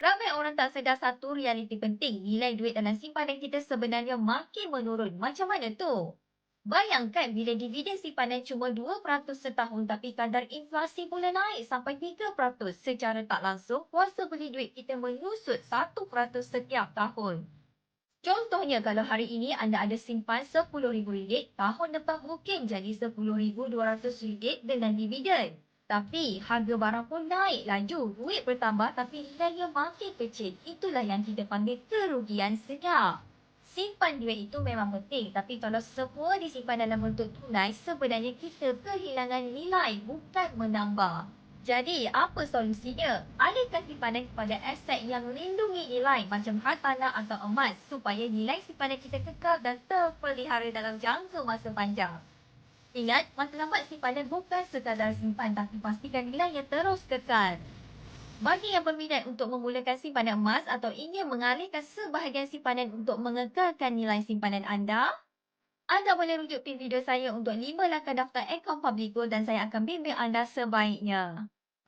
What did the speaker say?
Ramai orang tak sedar satu realiti penting. Nilai duit dalam simpanan kita sebenarnya makin menurun. Macam mana tu? Bayangkan bila dividen simpanan cuma 2% setahun tapi kadar inflasi mula naik sampai 3%. Secara tak langsung, kuasa beli duit kita menyusut 1% setiap tahun. Contohnya kalau hari ini anda ada simpan RM10,000, tahun depan mungkin jadi RM10,200 dengan dividen. Tapi harga barang pun naik laju, duit bertambah tapi nilainya makin kecil. Itulah yang kita panggil kerugian senyap. Simpan duit itu memang penting, tapi kalau semua disimpan dalam bentuk tunai, sebenarnya kita kehilangan nilai, bukan menambah. Jadi, apa solusinya? Alihkan simpanan kepada aset yang melindungi nilai macam hartanah atau emas supaya nilai simpanan kita kekal dan terpelihara dalam jangka masa panjang. Ingat, matlamat simpanan bukan sekadar simpan tapi pastikan nilainya terus kekal. Bagi yang berminat untuk memulakan simpanan emas atau ingin mengalihkan sebahagian simpanan untuk mengekalkan nilai simpanan anda boleh rujuk video saya untuk 5 langkah daftar akaun Public Gold dan saya akan bimbing anda sebaiknya.